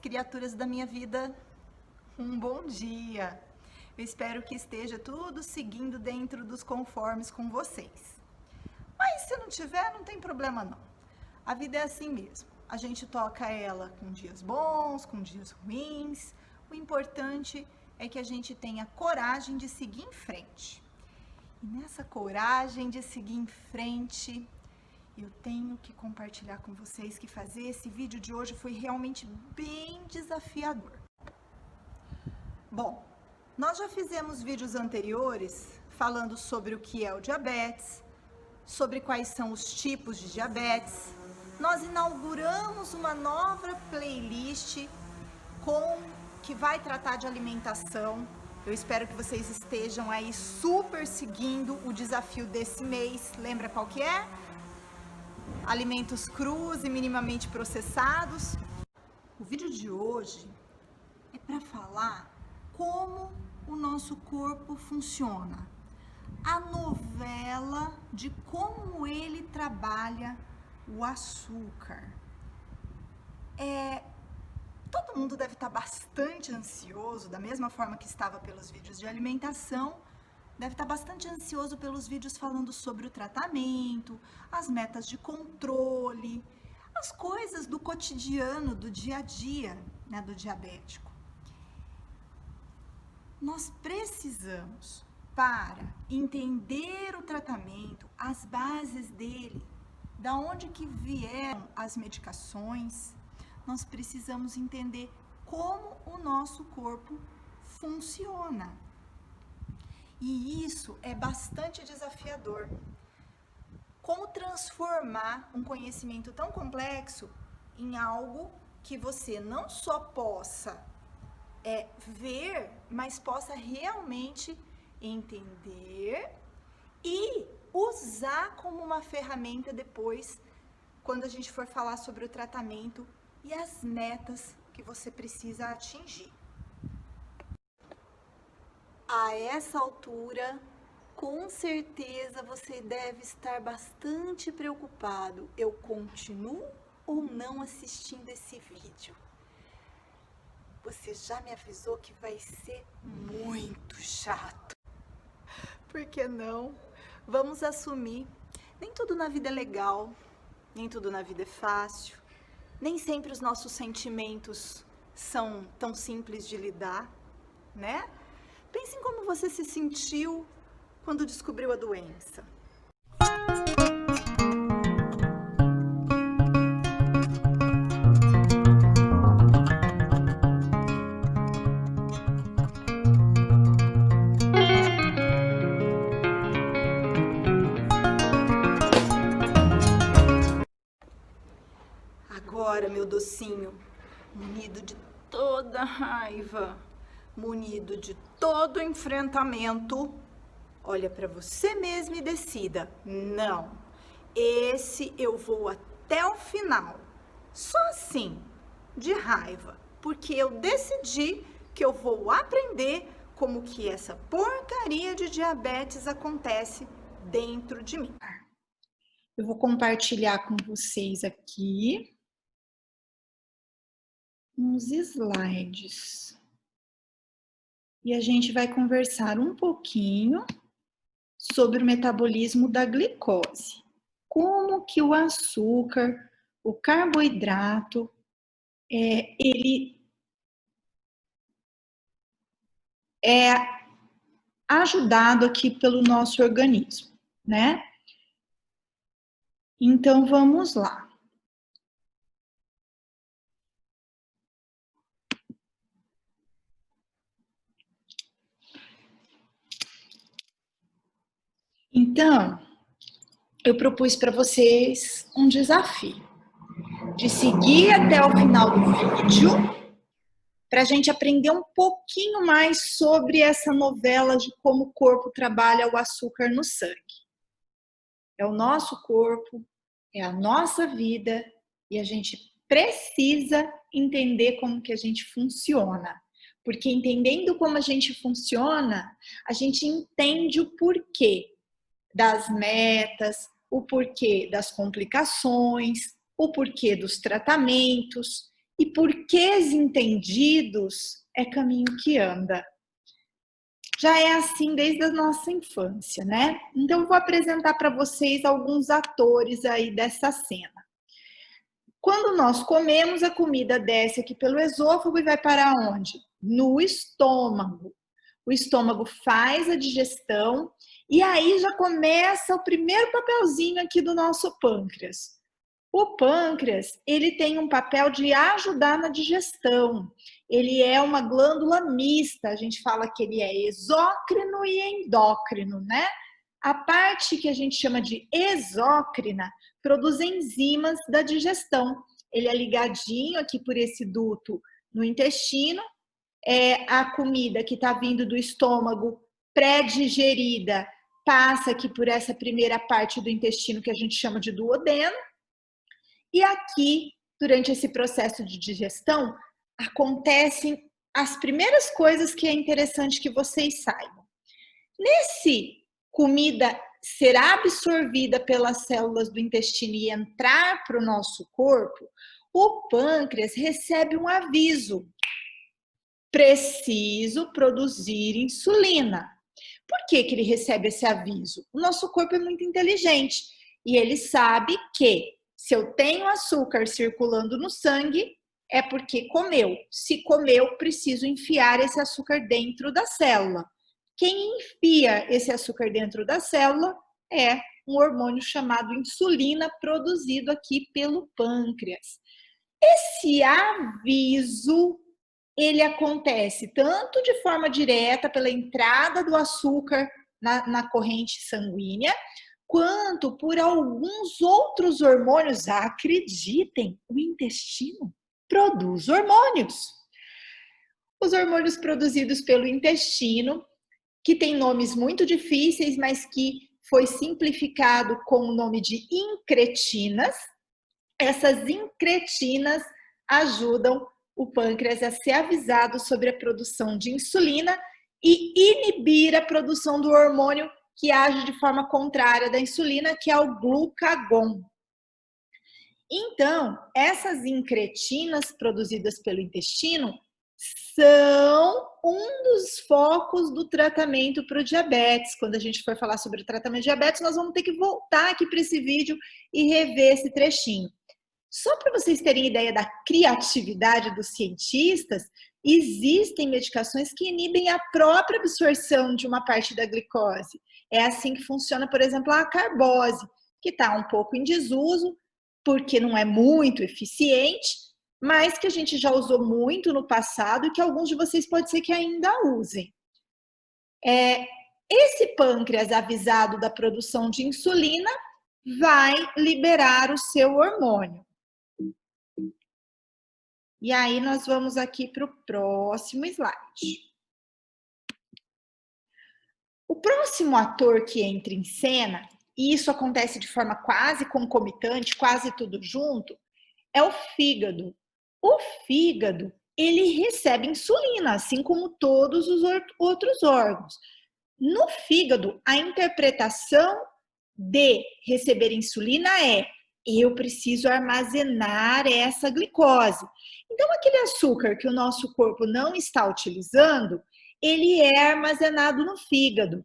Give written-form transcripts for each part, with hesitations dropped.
criaturas da minha vida, um bom dia. Eu espero que esteja tudo seguindo dentro dos conformes com vocês. Mas se não tiver, não tem problema não. A vida é assim mesmo. A gente toca ela com dias bons, com dias ruins. O importante é que a gente tenha coragem de seguir em frente. E nessa coragem de seguir em frente, eu tenho que compartilhar com vocês que fazer esse vídeo de hoje foi realmente bem desafiador. Bom, nós já fizemos vídeos anteriores falando sobre o que é o diabetes, sobre quais são os tipos de diabetes. Nós inauguramos uma nova playlist que vai tratar de alimentação. Eu espero que vocês estejam aí super seguindo o desafio desse mês. Lembra qual que é? Alimentos crus e minimamente processados. O vídeo de hoje é para falar como o nosso corpo funciona. A novela de como ele trabalha o açúcar. Todo mundo deve estar bastante ansioso, da mesma forma que estava pelos vídeos de alimentação, deve estar bastante ansioso pelos vídeos falando sobre o tratamento, as metas de controle, as coisas do cotidiano, do dia a dia, né, do diabético. Nós precisamos, para entender o tratamento, as bases dele, da onde que vieram as medicações, nós precisamos entender como o nosso corpo funciona. E isso é bastante desafiador. Como transformar um conhecimento tão complexo em algo que você não só possa ver, mas possa realmente entender e usar como uma ferramenta depois, quando a gente for falar sobre o tratamento e as metas que você precisa atingir. A essa altura, com certeza você deve estar bastante preocupado. Eu continuo ou não assistindo esse vídeo? Você já me avisou que vai ser muito chato. Por que não? Vamos assumir. Nem tudo na vida é legal, nem tudo na vida é fácil. Nem sempre os nossos sentimentos são tão simples de lidar, né? Pense em como você se sentiu quando descobriu a doença. Agora, meu docinho, munido de toda raiva, munido de todo enfrentamento, olha para você mesmo e decida: não, esse eu vou até o final, só assim, de raiva, porque eu decidi que eu vou aprender como que essa porcaria de diabetes acontece dentro de mim. Eu vou compartilhar com vocês aqui uns slides. E a gente vai conversar um pouquinho sobre o metabolismo da glicose. Como que o açúcar, o carboidrato, ele é ajudado aqui pelo nosso organismo, né? Então, vamos lá. Então, eu propus para vocês um desafio de seguir até o final do vídeo para a gente aprender um pouquinho mais sobre essa novela de como o corpo trabalha o açúcar no sangue. É o nosso corpo, é a nossa vida e a gente precisa entender como que a gente funciona. Porque entendendo como a gente funciona, a gente entende o porquê das metas, o porquê das complicações, o porquê dos tratamentos e porquês entendidos é caminho que anda. Já é assim desde a nossa infância, né? Então, eu vou apresentar para vocês alguns atores aí dessa cena. Quando nós comemos, a comida desce aqui pelo esôfago e vai para onde? No estômago. O estômago faz a digestão e aí já começa o primeiro papelzinho aqui do nosso pâncreas. O pâncreas, ele tem um papel de ajudar na digestão. Ele é uma glândula mista, a gente fala que ele é exócrino e endócrino, né? A parte que a gente chama de exócrina produz enzimas da digestão. Ele é ligadinho aqui por esse duto no intestino. A comida que está vindo do estômago pré-digerida passa aqui por essa primeira parte do intestino que a gente chama de duodeno. E aqui, durante esse processo de digestão, acontecem as primeiras coisas que é interessante que vocês saibam. Nesse comida ser absorvida pelas células do intestino e entrar para o nosso corpo, o pâncreas recebe um aviso. Preciso produzir insulina. Por que que ele recebe esse aviso? O nosso corpo é muito inteligente e ele sabe que se eu tenho açúcar circulando no sangue, é porque comeu. Se comeu, preciso enfiar esse açúcar dentro da célula. Quem enfia esse açúcar dentro da célula é um hormônio chamado insulina, produzido aqui pelo pâncreas. Esse aviso, ele acontece tanto de forma direta pela entrada do açúcar na corrente sanguínea, quanto por alguns outros hormônios. Acreditem, o intestino produz hormônios. Os hormônios produzidos pelo intestino, que tem nomes muito difíceis, mas que foi simplificado com o nome de incretinas. Essas incretinas ajudam o pâncreas a ser avisado sobre a produção de insulina e inibir a produção do hormônio que age de forma contrária da insulina, que é o glucagon. Então, essas incretinas produzidas pelo intestino são um dos focos do tratamento para o diabetes. Quando a gente for falar sobre o tratamento de diabetes, nós vamos ter que voltar aqui para esse vídeo e rever esse trechinho. Só para vocês terem ideia da criatividade dos cientistas, existem medicações que inibem a própria absorção de uma parte da glicose. É assim que funciona, por exemplo, a carbose, que está um pouco em desuso, porque não é muito eficiente, mas que a gente já usou muito no passado e que alguns de vocês pode ser que ainda usem. Esse pâncreas avisado da produção de insulina vai liberar o seu hormônio. E aí, nós vamos aqui para o próximo slide. O próximo ator que entra em cena, e isso acontece de forma quase concomitante, quase tudo junto, é o fígado. O fígado, ele recebe insulina, assim como todos os outros órgãos. No fígado, a interpretação de receber insulina é: eu preciso armazenar essa glicose. Então, aquele açúcar que o nosso corpo não está utilizando, ele é armazenado no fígado.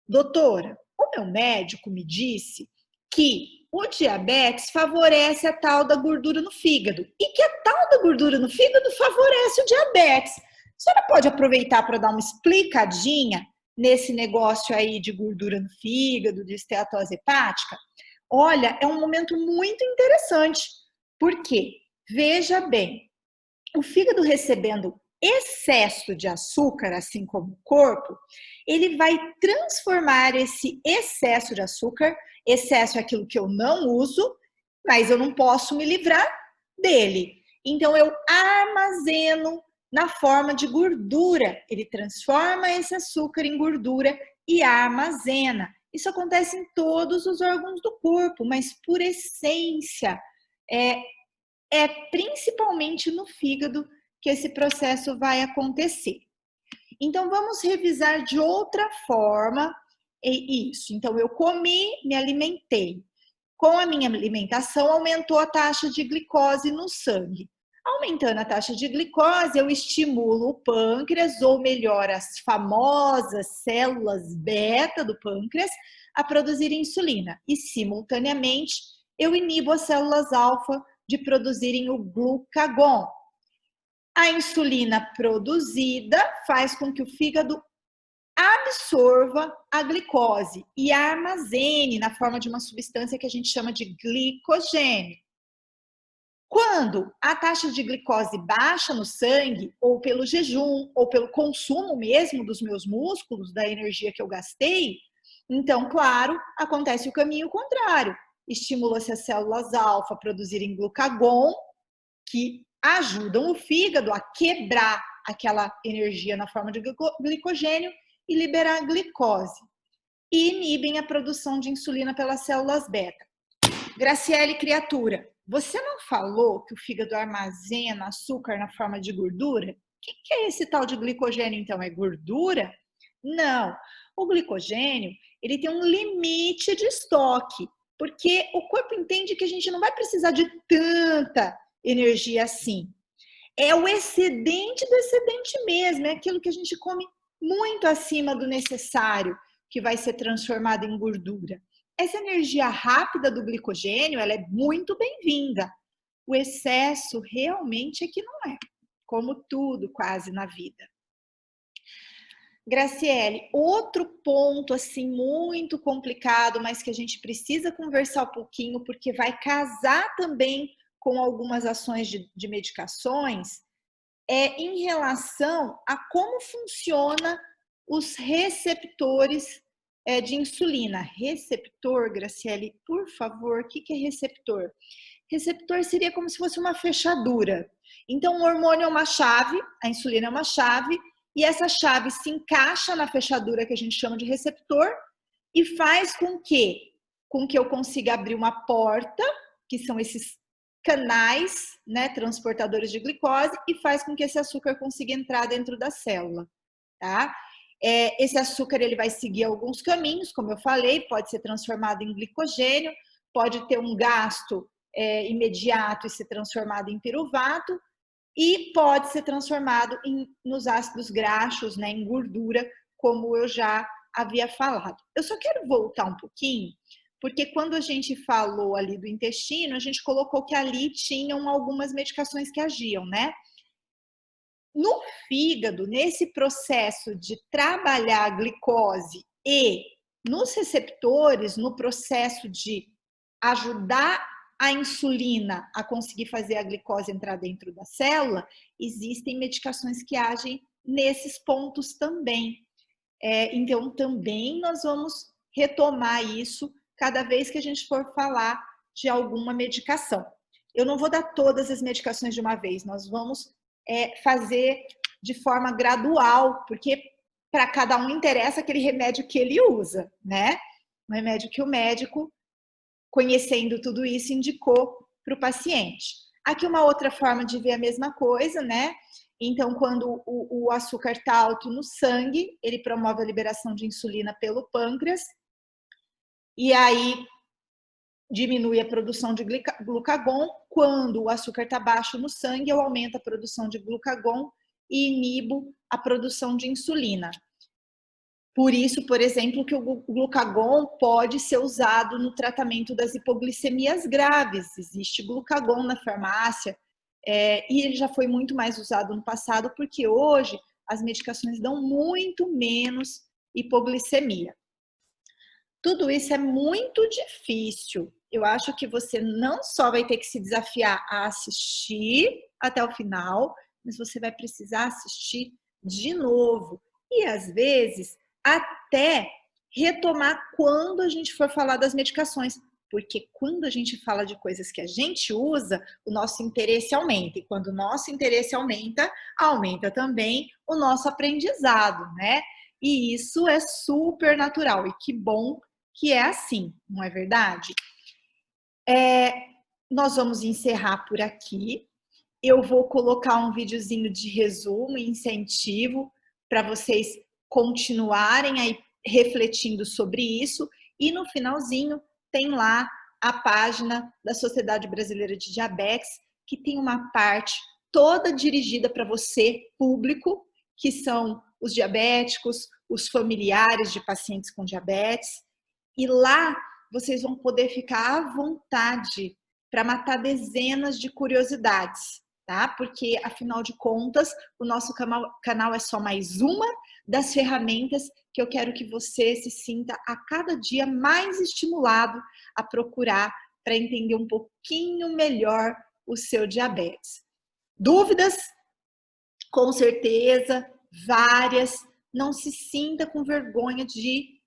Doutora, o meu médico me disse que o diabetes favorece a tal da gordura no fígado e que a tal da gordura no fígado favorece o diabetes. A senhora pode aproveitar para dar uma explicadinha nesse negócio aí de gordura no fígado, de esteatose hepática? Olha, é um momento muito interessante, porque, veja bem, o fígado recebendo excesso de açúcar, assim como o corpo, ele vai transformar esse excesso de açúcar, excesso é aquilo que eu não uso, mas eu não posso me livrar dele. Então, eu armazeno na forma de gordura. Ele transforma esse açúcar em gordura e armazena. Isso acontece em todos os órgãos do corpo, mas por essência, é principalmente no fígado que esse processo vai acontecer. Então, vamos revisar de outra forma isso. Então, eu comi, me alimentei. Com a minha alimentação, aumentou a taxa de glicose no sangue. Aumentando a taxa de glicose, eu estimulo o pâncreas, ou melhor, as famosas células beta do pâncreas, a produzir insulina. E, simultaneamente, eu inibo as células alfa de produzirem o glucagon. A insulina produzida faz com que o fígado absorva a glicose e a armazene na forma de uma substância que a gente chama de glicogênio. Quando a taxa de glicose baixa no sangue, ou pelo jejum, ou pelo consumo mesmo dos meus músculos, da energia que eu gastei, então, claro, acontece o caminho contrário. Estimula-se as células alfa a produzirem glucagon, que ajudam o fígado a quebrar aquela energia na forma de glicogênio e liberar a glicose. E inibem a produção de insulina pelas células beta. Graciele, criatura, você não falou que o fígado armazena açúcar na forma de gordura? O que é esse tal de glicogênio, então? É gordura? Não. O glicogênio, ele tem um limite de estoque, porque o corpo entende que a gente não vai precisar de tanta energia assim. É o excedente do excedente mesmo, é aquilo que a gente come muito acima do necessário, que vai ser transformado em gordura. Essa energia rápida do glicogênio, ela é muito bem-vinda. O excesso realmente é que não é, como tudo quase na vida. Graciele, outro ponto assim muito complicado, mas que a gente precisa conversar um pouquinho, porque vai casar também com algumas ações de medicações, é em relação a como funciona os receptores de insulina. Receptor, Graciele, por favor, o que é receptor? Receptor seria como se fosse uma fechadura. Então, o hormônio é uma chave, a insulina é uma chave, e essa chave se encaixa na fechadura que a gente chama de receptor e faz com que eu consiga abrir uma porta, que são esses canais, né, transportadores de glicose, e faz com que esse açúcar consiga entrar dentro da célula, tá? Esse açúcar ele vai seguir alguns caminhos, como eu falei, pode ser transformado em glicogênio, pode ter um gasto imediato e ser transformado em piruvato, e pode ser transformado nos ácidos graxos, né, em gordura, como eu já havia falado. Eu só quero voltar um pouquinho, porque quando a gente falou ali do intestino, a gente colocou que ali tinham algumas medicações que agiam, né? No fígado, nesse processo de trabalhar a glicose e nos receptores, no processo de ajudar a insulina a conseguir fazer a glicose entrar dentro da célula, existem medicações que agem nesses pontos também. Então, também nós vamos retomar isso cada vez que a gente for falar de alguma medicação. Eu não vou dar todas as medicações de uma vez, nós vamos fazer de forma gradual, porque para cada um interessa aquele remédio que ele usa, né? Um remédio que o médico, conhecendo tudo isso, indicou para o paciente. Aqui uma outra forma de ver a mesma coisa, né? Então, quando o açúcar está alto no sangue, ele promove a liberação de insulina pelo pâncreas, e aí diminui a produção de glucagon. Quando o açúcar está baixo no sangue, eu aumento a produção de glucagon e inibo a produção de insulina. Por isso, por exemplo, que o glucagon pode ser usado no tratamento das hipoglicemias graves. Existe glucagon na farmácia e ele já foi muito mais usado no passado, porque hoje as medicações dão muito menos hipoglicemia. Tudo isso é muito difícil. Eu acho que você não só vai ter que se desafiar a assistir até o final, mas você vai precisar assistir de novo. E às vezes até retomar quando a gente for falar das medicações. Porque quando a gente fala de coisas que a gente usa, o nosso interesse aumenta. E quando o nosso interesse aumenta, aumenta também o nosso aprendizado, né? E isso é super natural. E que bom que é assim, não é verdade? Nós vamos encerrar por aqui. Eu vou colocar um videozinho de resumo e incentivo para vocês continuarem aí refletindo sobre isso. E no finalzinho tem lá a página da Sociedade Brasileira de Diabetes, que tem uma parte toda dirigida para você, público, que são os diabéticos, os familiares de pacientes com diabetes. E lá vocês vão poder ficar à vontade para matar dezenas de curiosidades, tá? Porque, afinal de contas, o nosso canal é só mais uma das ferramentas que eu quero que você se sinta a cada dia mais estimulado a procurar para entender um pouquinho melhor o seu diabetes. Dúvidas? Com certeza, várias. Não se sinta com vergonha de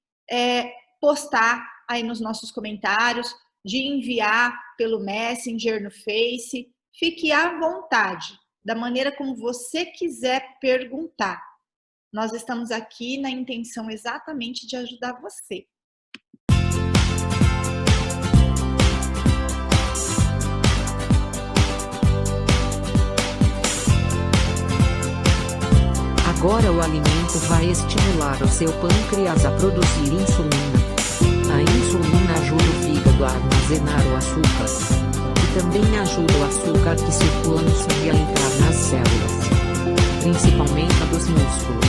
postar aí nos nossos comentários, de enviar pelo Messenger, no Face. Fique à vontade, da maneira como você quiser perguntar. Nós estamos aqui na intenção exatamente de ajudar você. Agora o alimento vai estimular o seu pâncreas a produzir insulina. A insulina ajuda o fígado a armazenar o açúcar. E também ajuda o açúcar que circula no sangue a entrar nas células, principalmente a dos músculos.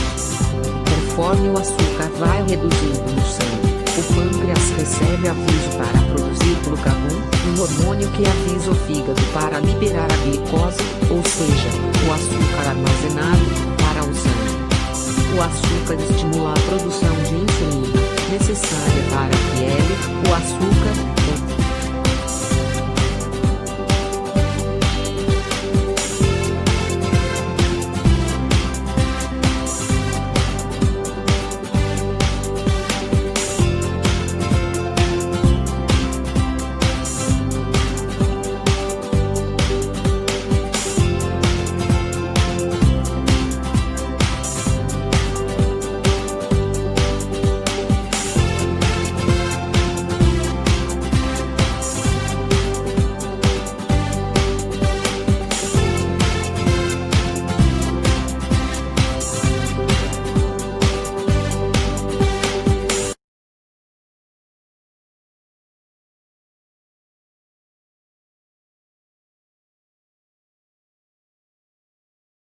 Conforme o açúcar vai reduzindo no sangue, o pâncreas recebe aviso para produzir glucagon, um hormônio que avisa o fígado para liberar a glicose, ou seja, o açúcar armazenado, para o sangue. O açúcar estimula a produção de insulina, necessária para a pele. O açúcar